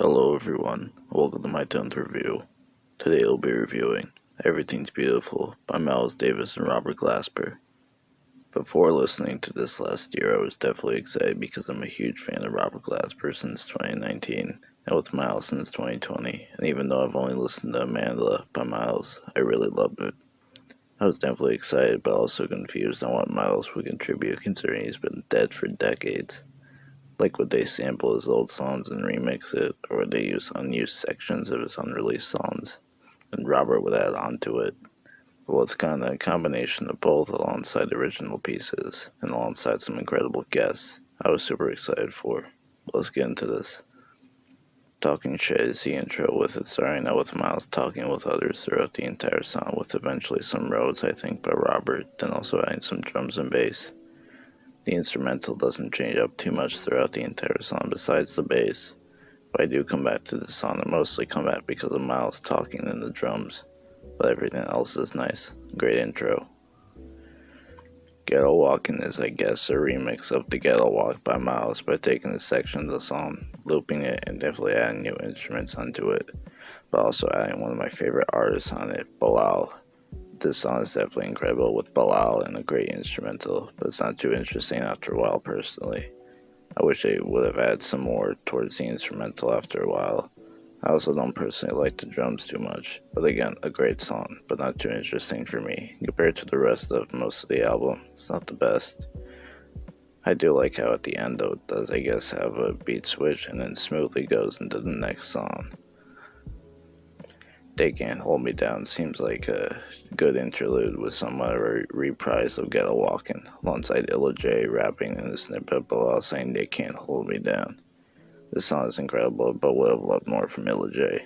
Hello everyone, welcome to my 10th review. Today I'll be reviewing Everything's Beautiful by Miles Davis and Robert Glasper. Before listening to this last year, I was definitely excited because I'm a huge fan of Robert Glasper since 2019 and with Miles since 2020, and even though I've only listened to Mvula by Miles, I really loved it. I was definitely excited but also confused on what Miles would contribute considering he's been dead for decades. Like, would they sample his old songs and remix it, or would they use unused sections of his unreleased songs, and Robert would add on to it? Well, it's kind of a combination of both alongside original pieces, and alongside some incredible guests I was super excited for. Let's get into this. Talking Shit is the intro, with it starting out with Miles talking with others throughout the entire song, with eventually some roads, I think, by Robert, then also adding some drums and bass. The instrumental doesn't change up too much throughout the entire song besides the bass, but I do come back to the song and mostly come back because of Miles talking and the drums, but everything else is nice. Great intro. Ghetto Walkin is, I guess, a remix of the Ghetto Walk by Miles by taking a section of the song, looping it, and definitely adding new instruments onto it, but also adding one of my favorite artists on it, Bilal. This song is definitely incredible with Bilal and a great instrumental, but it's not too interesting after a while personally. I wish they would have added some more towards the instrumental after a while. I also don't personally like the drums too much, but again, a great song, but not too interesting for me. Compared to the rest of most of the album, it's not the best. I do like how at the end though it does, I guess, have a beat switch and then smoothly goes into the next song. They Can't Hold Me Down seems like a good interlude with somewhat of a reprise of Ghetto Walkin', alongside Illa J rapping in the snippet below saying they can't hold me down. This song is incredible, but would have loved more from Illa J.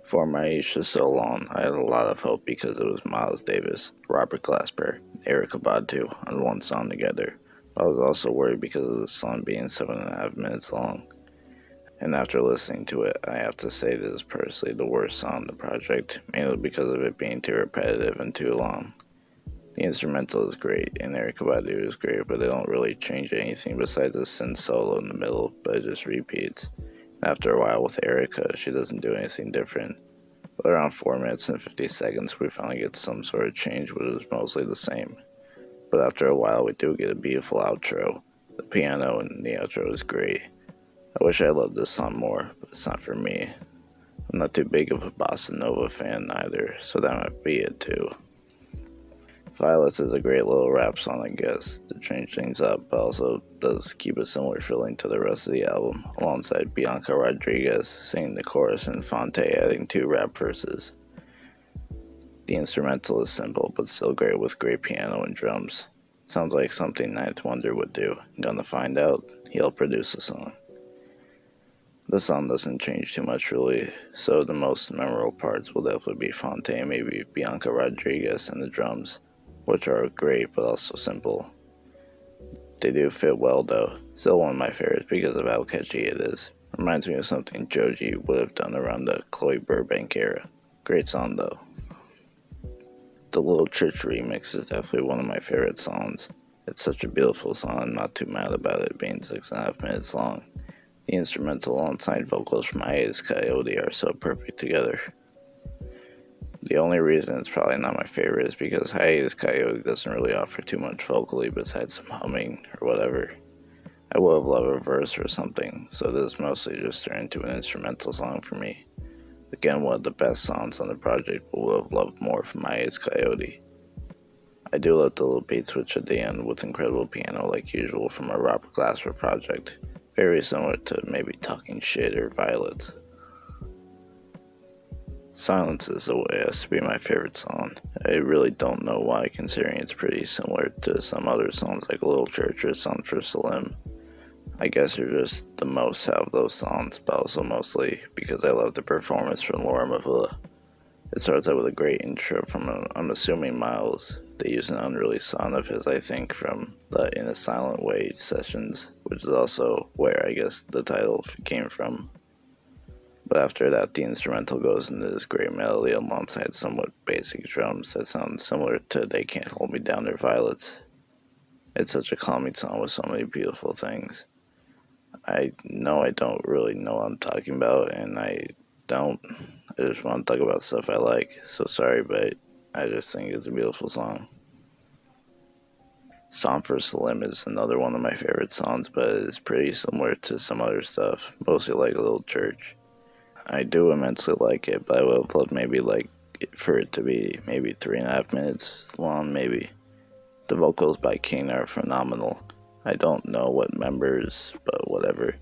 For Maiysha So Long, I had a lot of hope because it was Miles Davis, Robert Glasper, and Erykah Badu on one song together, but I was also worried because of the song being 7.5 minutes long. And after listening to it, I have to say this is personally the worst song on the project, mainly because of it being too repetitive and too long. The instrumental is great, and Erykah Badu is great, but they don't really change anything besides the synth solo in the middle, but it just repeats. And after a while with Erykah, she doesn't do anything different. But around 4 minutes and 50 seconds, we finally get some sort of change, which is mostly the same. But after a while, we do get a beautiful outro. The piano in the outro is great. I wish I loved this song more, but it's not for me. I'm not too big of a bossa nova fan either, so that might be it too. Violets is a great little rap song, I guess, to change things up, but also does keep a similar feeling to the rest of the album, alongside Bianca Rodriguez singing the chorus and Phonte adding 2 rap verses. The instrumental is simple, but still great with great piano and drums. Sounds like something Ninth Wonder would do. Gonna find out, he'll produce a song. The song doesn't change too much really, so the most memorable parts will definitely be Phonte and maybe Bianca Rodriguez and the drums, which are great but also simple. They do fit well though, still one of my favorites because of how catchy it is. Reminds me of something Joji would have done around the Chloe Burbank era. Great song though. The Little Church remix is definitely one of my favorite songs. It's such a beautiful song, I'm not too mad about it being 6.5 minutes long. The instrumental alongside vocals from Hiatus Kaiyote are so perfect together. The only reason it's probably not my favorite is because Hiatus Kaiyote doesn't really offer too much vocally besides some humming or whatever. I would have loved a verse or something, so this mostly just turned into an instrumental song for me. Again, one of the best songs on the project, but would have loved more from Hiatus Kaiyote. I do love the little beat switch at the end with incredible piano like usual from a Robert Glasper project. Very similar to maybe Talking Shit or Violets. Silence is the Way has to be my favorite song. I really don't know why, considering it's pretty similar to some other songs like Little Church or Songs for Selim. I guess they're just the most out of those songs, but also mostly because I love the performance from Laura Mvula. It starts out with a great intro from, I'm assuming, Miles. They use an unreleased song of his, I think, from the In a Silent Way sessions, which is also where I guess the title came from. But after that, the instrumental goes into this great melody alongside somewhat basic drums that sound similar to They Can't Hold Me Down or Violets. It's such a calming song with so many beautiful things. I know I don't really know what I'm talking about, and don't. I just want to talk about stuff I like. So sorry, but I just think it's a beautiful song. Song For Selim is another one of my favorite songs, but it's pretty similar to some other stuff, mostly like a little church. I do immensely like it, but I would have loved maybe like for it to be maybe 3.5 minutes long, maybe. The vocals by King are phenomenal. I don't know what members, but whatever.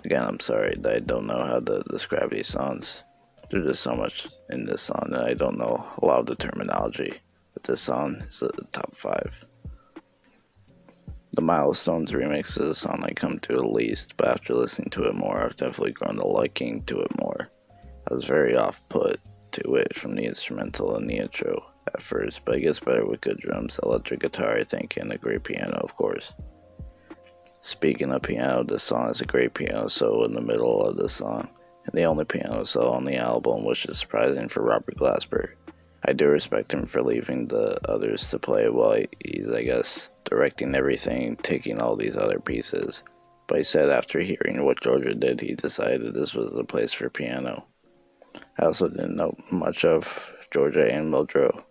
Again, I'm sorry that I don't know how to describe these songs. There's just so much in this song that I don't know a lot of the terminology. But this song is a top 5. The Milestones remix is a song I come to the least, but after listening to it more, I've definitely grown to liking to it more. I was very off put to it from the instrumental and the intro at first, but it gets better with good drums, electric guitar, I think, and a great piano, of course. Speaking of piano, this song has a great piano solo in the middle of the song, and the only piano solo on the album, which is surprising for Robert Glasper. I do respect him for leaving the others to play while he's, I guess, directing everything, taking all these other pieces. But he said after hearing what Georgia did, he decided this was the place for piano. I also didn't know much of Georgia and Muldrow,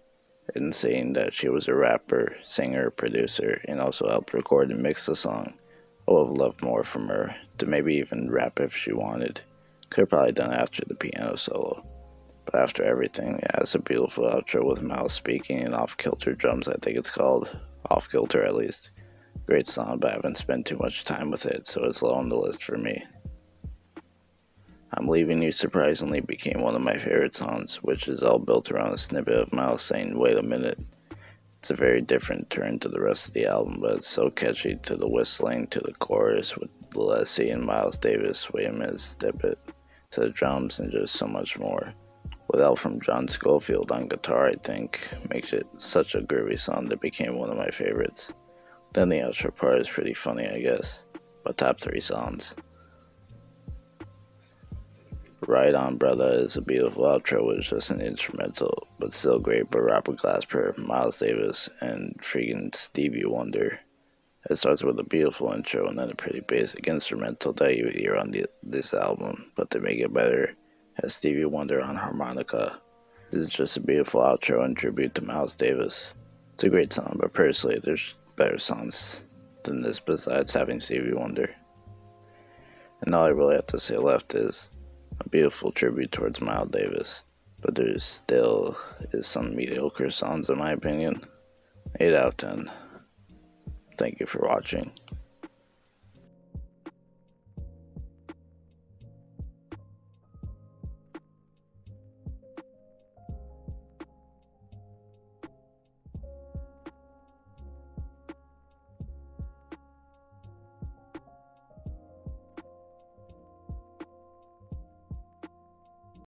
in saying that she was a rapper, singer, producer, and also helped record and mix the song. I would have loved more from her, to maybe even rap if she wanted. Could have probably done after the piano solo. But after everything, it has a beautiful outro with Mouse speaking and off-kilter drums, I think it's called. Off-kilter, at least. Great song, but I haven't spent too much time with it, so it's low on the list for me. I'm Leaving You surprisingly became one of my favorite songs, which is all built around a snippet of Mouse saying, "Wait a minute." It's a very different turn to the rest of the album, but it's so catchy to the whistling, to the chorus with Ledesi and Miles Davis, "Wait a minute, step it," to the drums, and just so much more. With help from John Scofield on guitar, I think, makes it such a groovy song that became one of my favorites. Then the outro part is pretty funny, I guess. But top 3 songs. Right On Brotha is a beautiful outro with just an instrumental, but still great by Robert Glasper, Miles Davis, and freaking Stevie Wonder. It starts with a beautiful intro and then a pretty basic instrumental that you hear on this album, but they make it better. Has Stevie Wonder on harmonica. This is just a beautiful outro and tribute to Miles Davis. It's a great song, but personally, there's better songs than this besides having Stevie Wonder. And all I really have to say left is a beautiful tribute towards Miles Davis, but there still is some mediocre songs in my opinion. 8 out of 10. Thank you for watching.